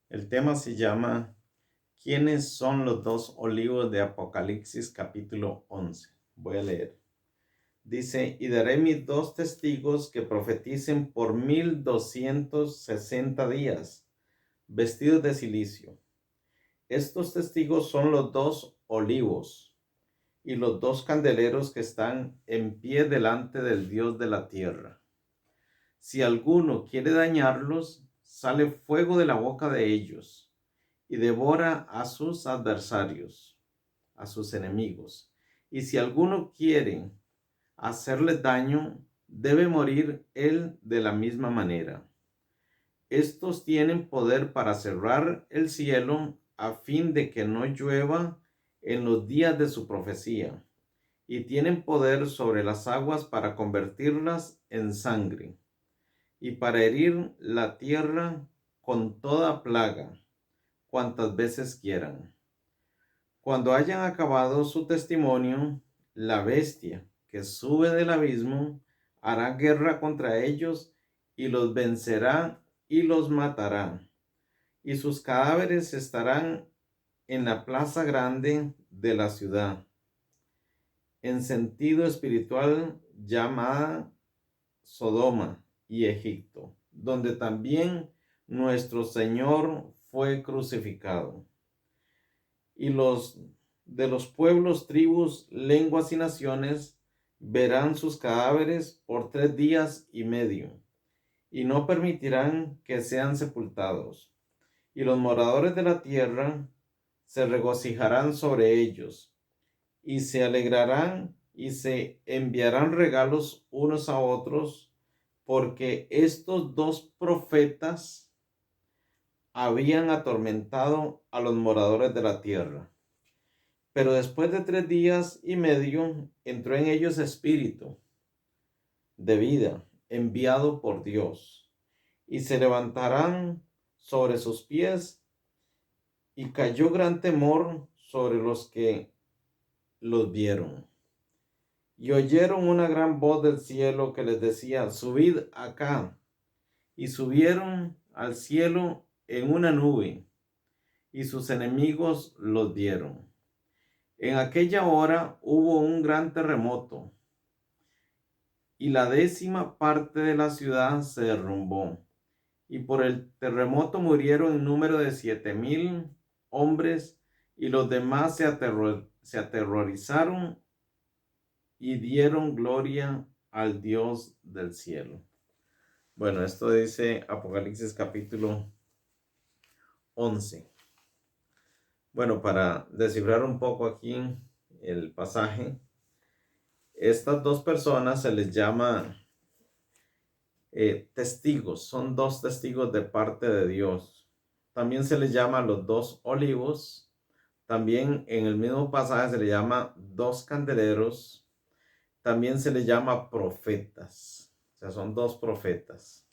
El tema se llama ¿Quiénes son los dos olivos de Apocalipsis capítulo 11? Voy a leer. Dice, y daré mis dos testigos que profeticen por 1260 días, vestidos de cilicio. Estos testigos son los dos olivos y los dos candeleros que están en pie delante del Dios de la tierra. Si alguno quiere dañarlos, sale fuego de la boca de ellos y devora a sus adversarios, a sus enemigos. Y si alguno quiere hacerle daño, debe morir él de la misma manera. Estos tienen poder para cerrar el cielo a fin de que no llueva en los días de su profecía, y tienen poder sobre las aguas para convertirlas en sangre, y para herir la tierra con toda plaga, cuantas veces quieran. Cuando hayan acabado su testimonio, la bestia que sube del abismo hará guerra contra ellos y los vencerá y los matará. Y sus cadáveres estarán en la plaza grande de la ciudad, en sentido espiritual llamada Sodoma y Egipto, donde también nuestro Señor fue crucificado. Y los de los pueblos, tribus, lenguas y naciones verán sus cadáveres por 3 días y medio, y no permitirán que sean sepultados. Y los moradores de la tierra se regocijarán sobre ellos, y se alegrarán y se enviarán regalos unos a otros, porque estos dos profetas habían atormentado a los moradores de la tierra. Pero después de 3 días y medio entró en ellos espíritu de vida enviado por Dios, y se levantarán sobre sus pies, y cayó gran temor sobre los que los vieron. Y oyeron una gran voz del cielo que les decía, subid acá. Y subieron al cielo en una nube, y sus enemigos los vieron. En aquella hora hubo un gran terremoto, y la 10ª parte de la ciudad se derrumbó. Y por el terremoto murieron en número de 7000 hombres, y los demás se aterrorizaron y dieron gloria al Dios del cielo. Bueno, esto dice Apocalipsis capítulo 11. Bueno, para descifrar un poco aquí el pasaje, estas dos personas se les llama testigos, son dos testigos de parte de Dios. También se les llama los dos olivos. También en el mismo pasaje se les llama dos candeleros. También se les llama profetas. O sea, son dos profetas.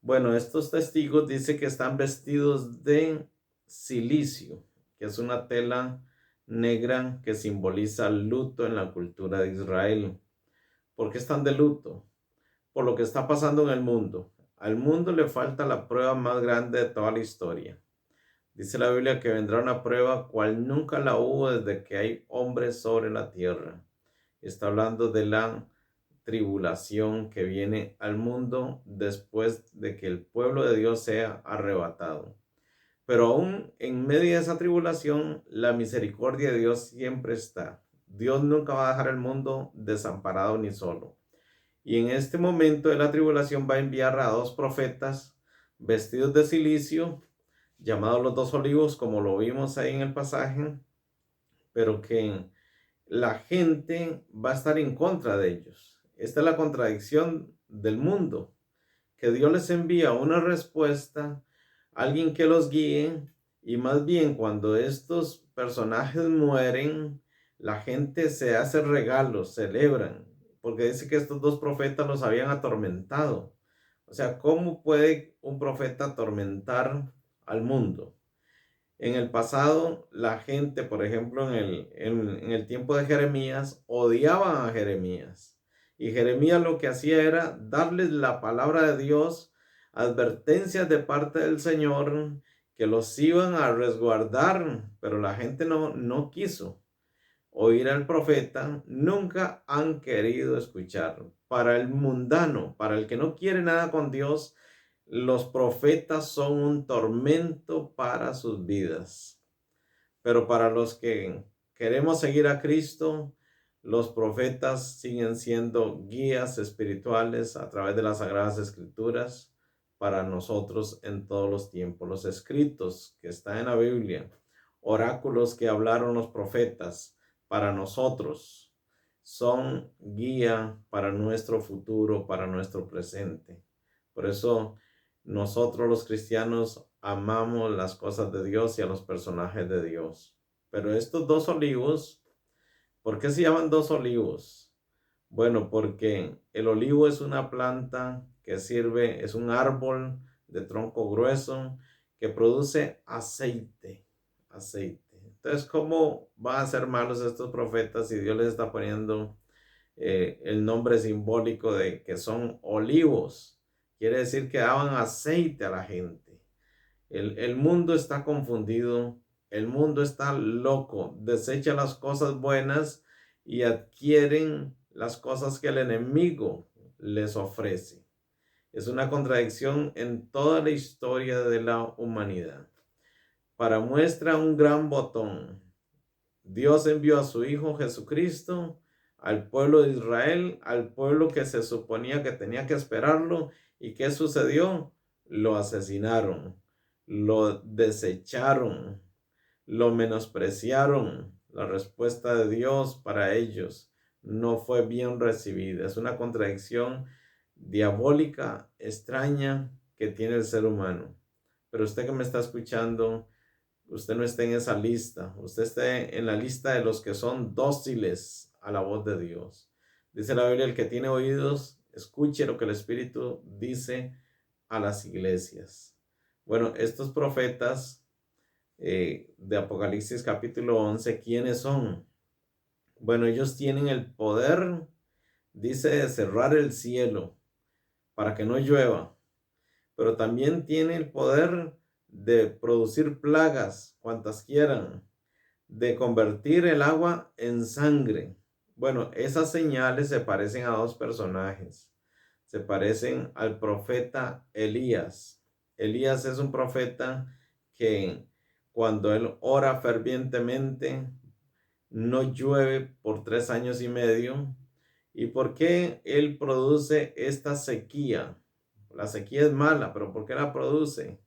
Bueno, estos testigos dice que están vestidos de silicio, que es una tela negra que simboliza luto en la cultura de Israel. ¿Por qué están de luto? Por lo que está pasando en el mundo. Al mundo le falta la prueba más grande de toda la historia. Dice la Biblia que vendrá una prueba cual nunca la hubo desde que hay hombres sobre la tierra. Está hablando de la tribulación que viene al mundo después de que el pueblo de Dios sea arrebatado. Pero aún en medio de esa tribulación, la misericordia de Dios siempre está. Dios nunca va a dejar el mundo desamparado ni solo. Y en este momento de la tribulación va a enviar a dos profetas vestidos de silicio, llamados los dos olivos, como lo vimos ahí en el pasaje, pero que la gente va a estar en contra de ellos. Esta es la contradicción del mundo, que Dios les envía una respuesta, alguien que los guíe, y más bien cuando estos personajes mueren, la gente se hace regalos, celebran, porque dice que estos dos profetas los habían atormentado. O sea, ¿cómo puede un profeta atormentar al mundo? En el pasado, la gente, por ejemplo, en el tiempo de Jeremías, odiaban a Jeremías. Y Jeremías lo que hacía era darles la palabra de Dios, advertencias de parte del Señor, que los iban a resguardar, pero la gente no quiso oír al profeta, nunca han querido escuchar. Para el mundano, para el que no quiere nada con Dios, los profetas son un tormento para sus vidas. Pero para los que queremos seguir a Cristo, los profetas siguen siendo guías espirituales a través de las Sagradas Escrituras para nosotros en todos los tiempos. Los escritos que están en la Biblia, oráculos que hablaron los profetas para nosotros, son guía para nuestro futuro, para nuestro presente. Por eso nosotros los cristianos amamos las cosas de Dios y a los personajes de Dios. Pero estos dos olivos, ¿por qué se llaman dos olivos? Bueno, porque el olivo es una planta que sirve, es un árbol de tronco grueso que produce aceite. Entonces, ¿cómo van a ser malos estos profetas si Dios les está poniendo el nombre simbólico de que son olivos? Quiere decir que daban aceite a la gente. El mundo está confundido, el mundo está loco, desecha las cosas buenas y adquieren las cosas que el enemigo les ofrece. Es una contradicción en toda la historia de la humanidad. Para muestra un gran botón, Dios envió a su Hijo Jesucristo al pueblo de Israel, al pueblo que se suponía que tenía que esperarlo. ¿Y qué sucedió? Lo asesinaron, lo desecharon, lo menospreciaron. La respuesta de Dios para ellos no fue bien recibida. Es una contradicción diabólica, extraña que tiene el ser humano. Pero usted que me está escuchando, usted no esté en esa lista, usted esté en la lista de los que son dóciles a la voz de Dios. Dice la Biblia, el que tiene oídos, escuche lo que el Espíritu dice a las iglesias. Bueno, estos profetas de Apocalipsis capítulo 11, ¿quiénes son? Bueno, ellos tienen el poder, dice, de cerrar el cielo para que no llueva, pero también tiene el poder de producir plagas, cuantas quieran, de convertir el agua en sangre. Bueno, esas señales se parecen a dos personajes. Se parecen al profeta Elías. Elías es un profeta que cuando él ora fervientemente, no llueve por 3 años y medio. ¿Y por qué él produce esta sequía? La sequía es mala, pero ¿por qué la produce?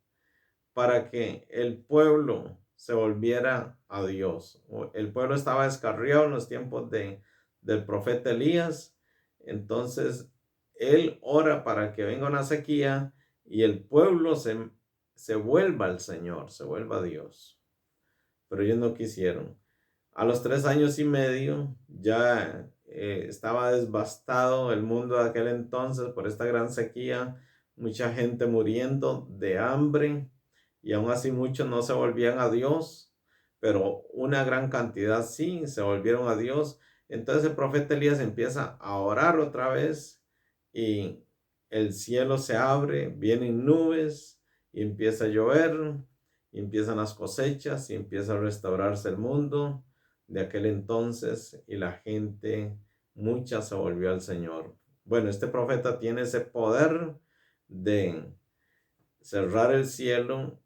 Para que el pueblo se volviera a Dios. El pueblo estaba descarriado en los tiempos del profeta Elías. Entonces, él ora para que venga una sequía y el pueblo se vuelva al Señor, se vuelva a Dios. Pero ellos no quisieron. A los 3 años y medio ya estaba devastado el mundo de aquel entonces por esta gran sequía, mucha gente muriendo de hambre y aún así muchos no se volvían a Dios, pero una gran cantidad sí se volvieron a Dios. Entonces el profeta Elías empieza a orar otra vez y el cielo se abre, vienen nubes y empieza a llover, y empiezan las cosechas y empieza a restaurarse el mundo de aquel entonces y la gente, mucha se volvió al Señor. Bueno, este profeta tiene ese poder de cerrar el cielo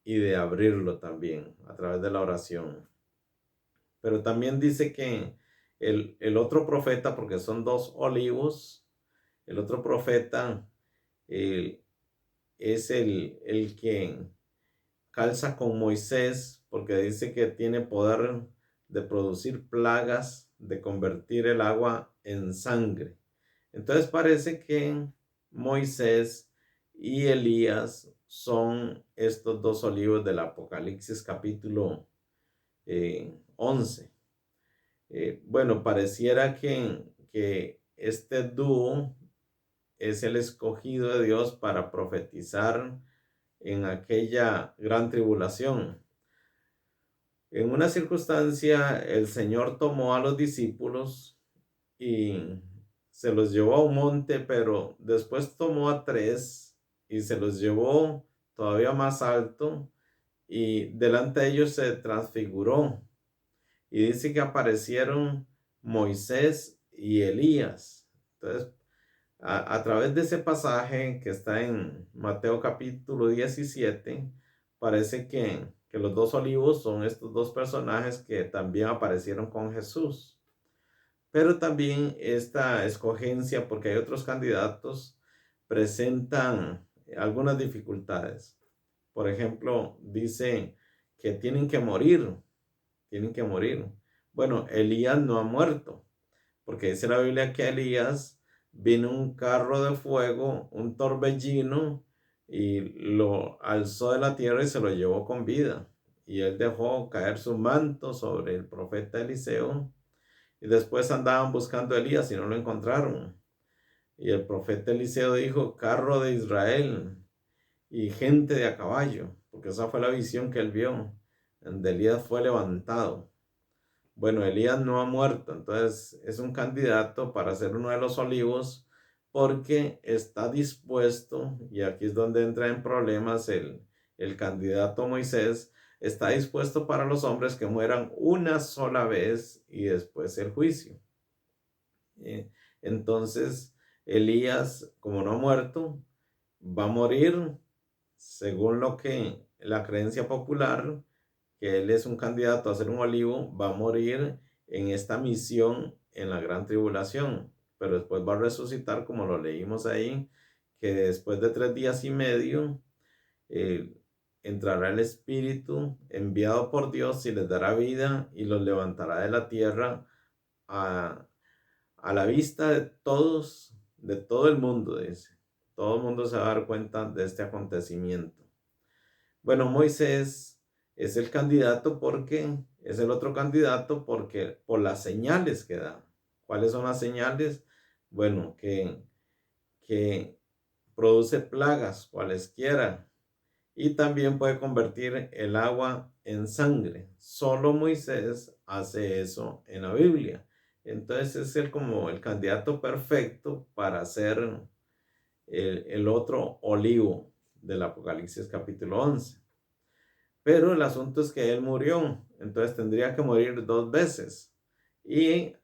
y de abrirlo también a través de la oración. Pero también dice que el otro profeta, porque son dos olivos, el otro profeta es el que calza con Moisés, porque dice que tiene poder de producir plagas, de convertir el agua en sangre. Entonces parece que Moisés y Elías son estos dos olivos del Apocalipsis capítulo 11. Bueno, pareciera que este dúo es el escogido de Dios para profetizar en aquella gran tribulación. En una circunstancia, el Señor tomó a los discípulos y se los llevó a un monte, pero después tomó a tres y se los llevó todavía más alto y delante de ellos se transfiguró. Y dice que aparecieron Moisés y Elías. Entonces, a través de ese pasaje que está en Mateo capítulo 17, parece que los dos olivos son estos dos personajes que también aparecieron con Jesús. Pero también esta escogencia, porque hay otros candidatos, presentan algunas dificultades. Por ejemplo, dice que tienen que morir. Bueno, Elías no ha muerto, porque dice la Biblia que a Elías vino un carro de fuego, un torbellino, y lo alzó de la tierra y se lo llevó con vida. Y él dejó caer su manto sobre el profeta Eliseo, y después andaban buscando a Elías y no lo encontraron. Y el profeta Eliseo dijo, carro de Israel y gente de a caballo, porque esa fue la visión que él vio, donde Elías fue levantado. Bueno, Elías no ha muerto, entonces es un candidato para ser uno de los olivos porque está dispuesto, y aquí es donde entra en problemas el candidato Moisés, está dispuesto para los hombres que mueran una sola vez y después el juicio. Entonces, Elías, como no ha muerto, va a morir según lo que la creencia popular, que él es un candidato a ser un olivo, va a morir en esta misión en la gran tribulación, pero después va a resucitar, como lo leímos ahí, que después de 3 días y medio eh, entrará el Espíritu enviado por Dios y les dará vida y los levantará de la tierra a, a la vista de todos, de todo el mundo, dice. Todo el mundo se va a dar cuenta de este acontecimiento. Bueno, Moisés es el candidato porque es el otro candidato porque por las señales que da. ¿Cuáles son las señales? Bueno, que produce plagas cualesquiera y también puede convertir el agua en sangre. Solo Moisés hace eso en la Biblia. Entonces es como el candidato perfecto para ser el otro olivo del Apocalipsis capítulo 11. Pero el asunto es que él murió, entonces tendría que morir 2 veces. Y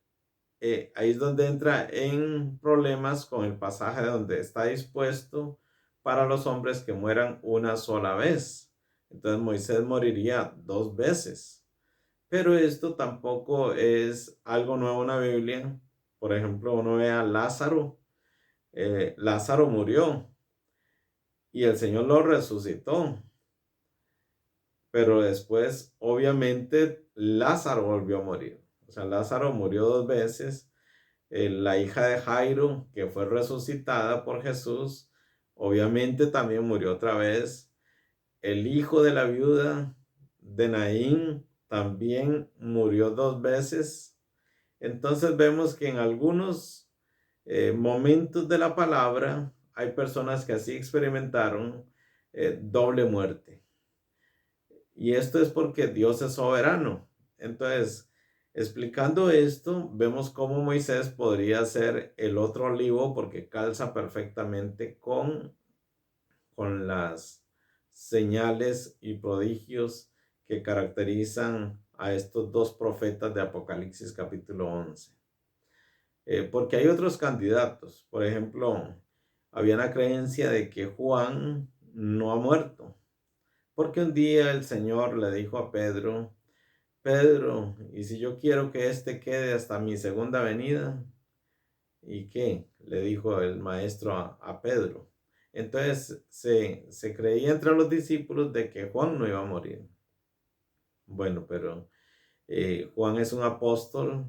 ahí es donde entra en problemas con el pasaje donde está dispuesto para los hombres que mueran una sola vez. Entonces Moisés moriría 2 veces. Pero esto tampoco es algo nuevo en la Biblia. Por ejemplo, uno ve a Lázaro. Lázaro murió y el Señor lo resucitó. Pero después, obviamente, Lázaro volvió a morir. O sea, Lázaro murió 2 veces. La hija de Jairo, que fue resucitada por Jesús, obviamente también murió otra vez. El hijo de la viuda de Naín también murió 2 veces. Entonces vemos que en algunos momentos de la palabra hay personas que así experimentaron doble muerte. Y esto es porque Dios es soberano. Entonces, explicando esto, vemos cómo Moisés podría ser el otro olivo porque calza perfectamente con las señales y prodigios que caracterizan a estos dos profetas de Apocalipsis capítulo 11. Porque hay otros candidatos. Por ejemplo, había una creencia de que Juan no ha muerto. Porque un día el Señor le dijo a Pedro, Pedro, ¿y si yo quiero que éste quede hasta mi segunda venida? ¿Y qué? Le dijo el maestro a Pedro. Entonces se creía entre los discípulos de que Juan no iba a morir. Bueno, pero Juan es un apóstol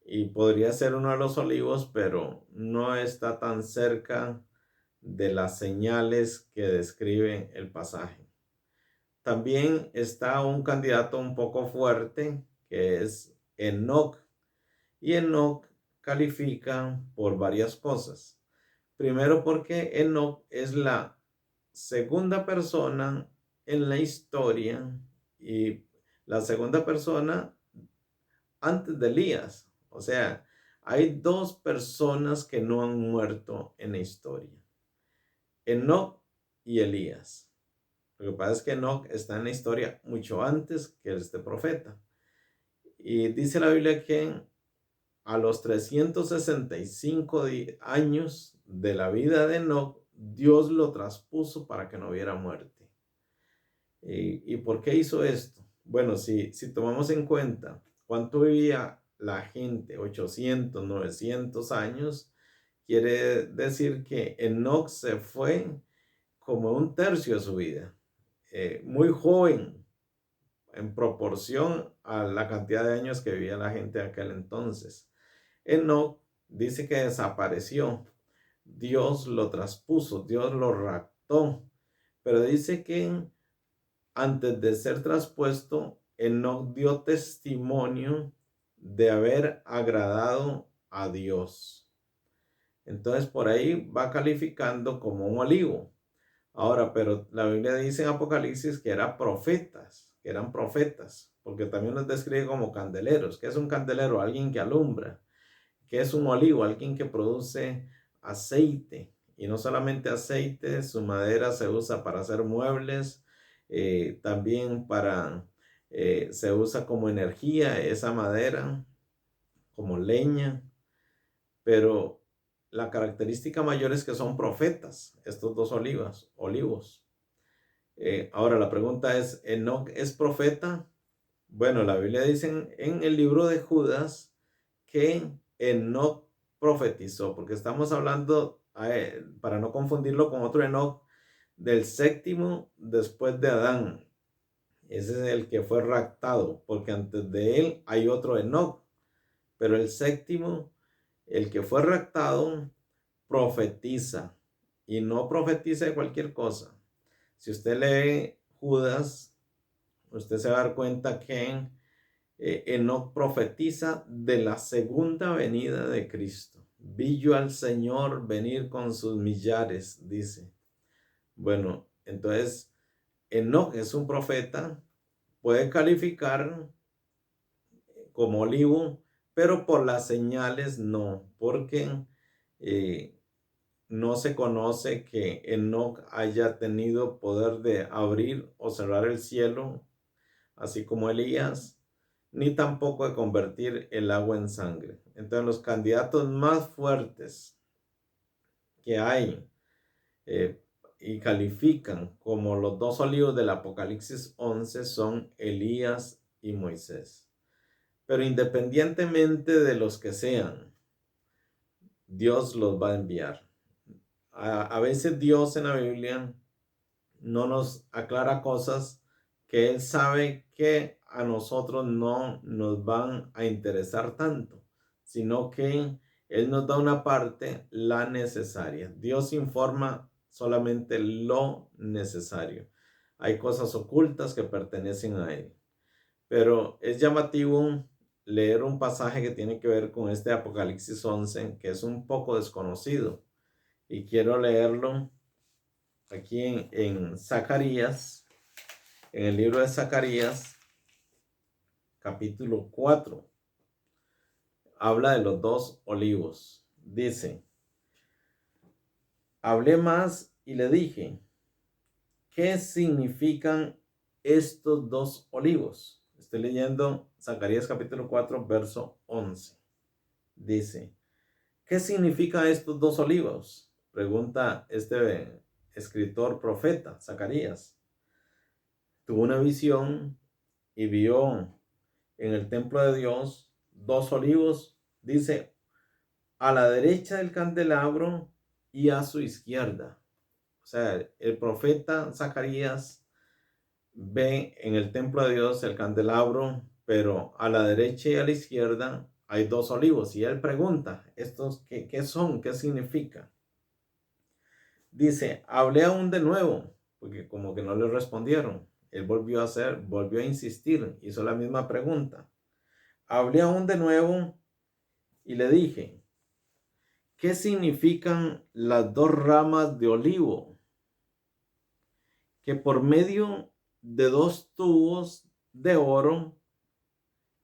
y podría ser uno de los olivos, pero no está tan cerca de las señales que describe el pasaje. También está un candidato un poco fuerte, que es Enoc. Y Enoc califica por varias cosas. Primero porque Enoc es la segunda persona en la historia y la segunda persona antes de Elías. O sea, hay dos personas que no han muerto en la historia. Enoc y Elías. Lo que pasa es que Enoc está en la historia mucho antes que este profeta. Y dice la Biblia que a los 365 años de la vida de Enoc, Dios lo traspuso para que no hubiera muerte. ¿Y por qué hizo esto? Bueno, si tomamos en cuenta cuánto vivía la gente, 800, 900 años, quiere decir que Enoc se fue como un tercio de su vida, muy joven en proporción a la cantidad de años que vivía la gente de aquel entonces. Enoc dice que desapareció, Dios lo traspuso, Dios lo raptó, pero dice que antes de ser traspuesto, Enoc dio testimonio de haber agradado a Dios. Entonces por ahí va calificando como un olivo. Ahora, pero la Biblia dice en Apocalipsis que eran profetas, porque también los describe como candeleros. ¿Qué es un candelero? Alguien que alumbra. ¿Qué es un olivo? Alguien que produce aceite. Y no solamente aceite, su madera se usa para hacer muebles, también se usa como energía esa madera, como leña, pero la característica mayor es que son profetas, estos dos olivos. Ahora la pregunta es, ¿Enoc es profeta? Bueno, la Biblia dice en el libro de Judas que Enoc profetizó, porque estamos hablando, para no confundirlo con otro Enoc, del séptimo después de Adán. Ese es el que fue raptado, porque antes de él hay otro Enoc, pero el séptimo, el que fue raptado, profetiza, y no profetiza de cualquier cosa. Si usted lee Judas, usted se va a dar cuenta que Enoc profetiza de la segunda venida de Cristo. Vi yo al Señor venir con sus millares, dice. Bueno, entonces Enoc es un profeta, puede calificar como olivo, pero por las señales no, porque no se conoce que Enoc haya tenido poder de abrir o cerrar el cielo, así como Elías, ni tampoco de convertir el agua en sangre. Entonces los candidatos más fuertes que hay eh, y califican como los dos olivos del Apocalipsis 11 son Elías y Moisés. Pero independientemente de los que sean, Dios los va a enviar. A veces Dios en la Biblia no nos aclara cosas que Él sabe que a nosotros no nos van a interesar tanto, sino que Él nos da una parte, la necesaria. Dios informa solamente lo necesario. Hay cosas ocultas que pertenecen a Él. Pero es llamativo leer un pasaje que tiene que ver con este Apocalipsis 11, que es un poco desconocido. Y quiero leerlo aquí en Zacarías, en el libro de Zacarías, capítulo 4. Habla de los dos olivos. Dice, hablé más y le dije, ¿qué significan estos dos olivos? Estoy leyendo Zacarías capítulo 4, verso 11. Dice, ¿qué significan estos dos olivos? Pregunta este escritor profeta, Zacarías. Tuvo una visión y vio en el templo de Dios dos olivos, dice, a la derecha del candelabro y a su izquierda. O sea, el profeta Zacarías ve en el templo de Dios el candelabro, pero a la derecha y a la izquierda hay dos olivos. Y él pregunta, ¿estos qué son? ¿Qué significa? Dice, hablé aún de nuevo, porque como que no le respondieron. Él volvió a insistir, hizo la misma pregunta. Hablé aún de nuevo y le dije, ¿qué significan las dos ramas de olivo? Que por medio de dos tubos de oro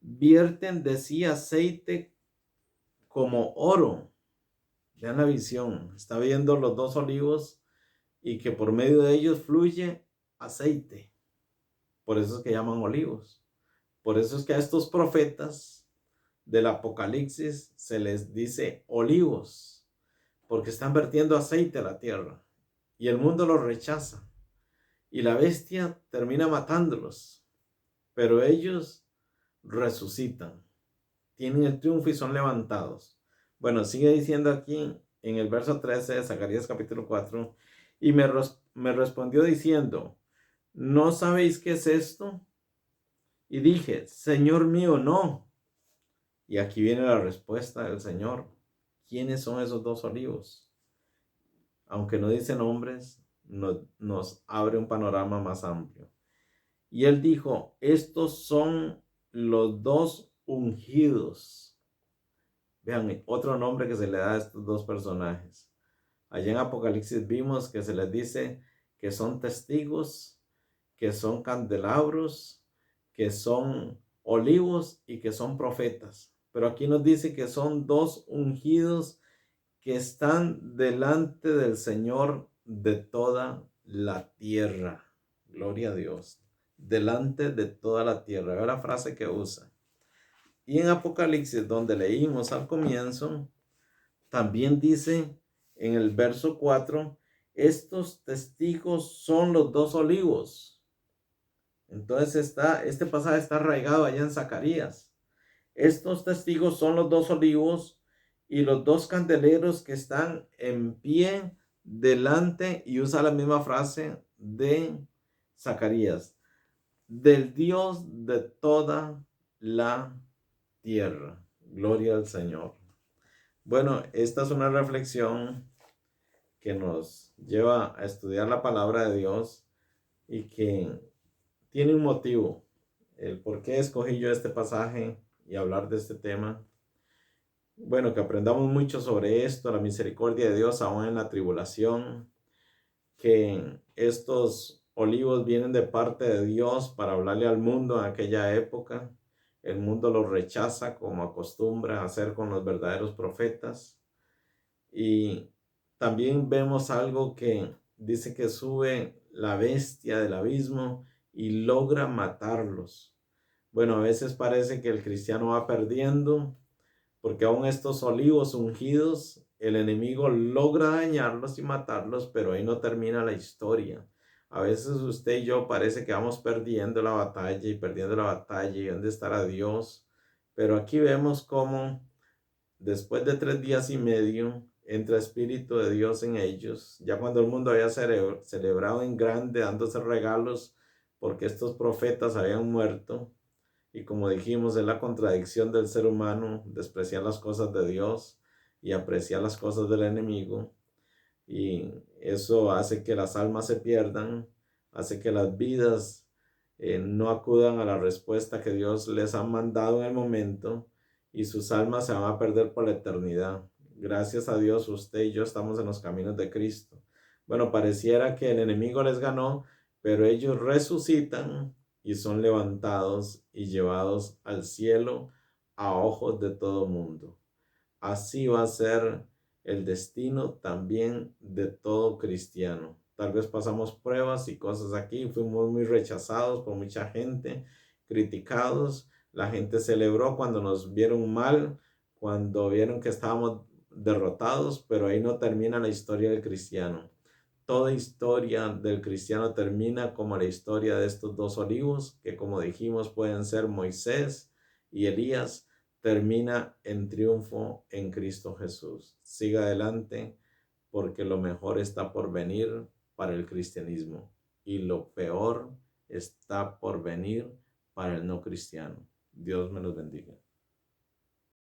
vierten de sí aceite como oro. Vean la visión, está viendo los dos olivos y que por medio de ellos fluye aceite. Por eso es que llaman olivos. Por eso es que a estos profetas del Apocalipsis se les dice olivos, porque están vertiendo aceite a la tierra y el mundo los rechaza y la bestia termina matándolos, pero ellos resucitan, tienen el triunfo y son levantados. Bueno, sigue diciendo aquí en el verso 13 de Zacarías capítulo 4, y me respondió diciendo, ¿no sabéis qué es esto? Y dije, Señor mío, no. Y aquí viene la respuesta del Señor. ¿Quiénes son esos dos olivos? Aunque no dice nombres, nos abre un panorama más amplio. Y él dijo, estos son los dos ungidos. Vean, otro nombre que se le da a estos dos personajes. Allá en Apocalipsis vimos que se les dice que son testigos, que son candelabros, que son olivos y que son profetas. Pero aquí nos dice que son dos ungidos que están delante del Señor de toda la tierra. Gloria a Dios. Delante de toda la tierra. Ve la frase que usa. Y en Apocalipsis, donde leímos al comienzo, también dice en el verso 4, estos testigos son los dos olivos. Entonces este pasaje está arraigado allá en Zacarías. Estos testigos son los dos olivos y los dos candeleros que están en pie delante, y usa la misma frase de Zacarías, del Dios de toda la tierra. Gloria al Señor. Bueno, esta es una reflexión que nos lleva a estudiar la palabra de Dios y que tiene un motivo, el por qué escogí yo este pasaje y hablar de este tema. Bueno, que aprendamos mucho sobre esto, la misericordia de Dios aún en la tribulación, que estos olivos vienen de parte de Dios para hablarle al mundo en aquella época. El mundo los rechaza como acostumbra hacer con los verdaderos profetas. Y también vemos algo que dice que sube la bestia del abismo y logra matarlos. Bueno, a veces parece que el cristiano va perdiendo, porque aún estos olivos ungidos, el enemigo logra dañarlos y matarlos, pero ahí no termina la historia. A veces usted y yo parece que vamos perdiendo la batalla y perdiendo la batalla y dónde estará Dios. Pero aquí vemos cómo después de 3 días y medio entra Espíritu de Dios en ellos. Ya cuando el mundo había celebrado en grande, dándose regalos porque estos profetas habían muerto. Y como dijimos, es la contradicción del ser humano, despreciar las cosas de Dios y apreciar las cosas del enemigo. Y eso hace que las almas se pierdan, hace que las vidas no acudan a la respuesta que Dios les ha mandado en el momento, y sus almas se van a perder por la eternidad. Gracias a Dios, usted y yo estamos en los caminos de Cristo. Bueno, pareciera que el enemigo les ganó, pero ellos resucitan y son levantados y llevados al cielo a ojos de todo mundo. Así va a ser el destino también de todo cristiano. Tal vez pasamos pruebas y cosas aquí, fuimos muy rechazados por mucha gente, criticados. La gente celebró cuando nos vieron mal, cuando vieron que estábamos derrotados, pero ahí no termina la historia del cristiano. Toda historia del cristiano termina como la historia de estos dos olivos, que como dijimos pueden ser Moisés y Elías. Termina en triunfo en Cristo Jesús. Siga adelante, porque lo mejor está por venir para el cristianismo y lo peor está por venir para el no cristiano. Dios me los bendiga.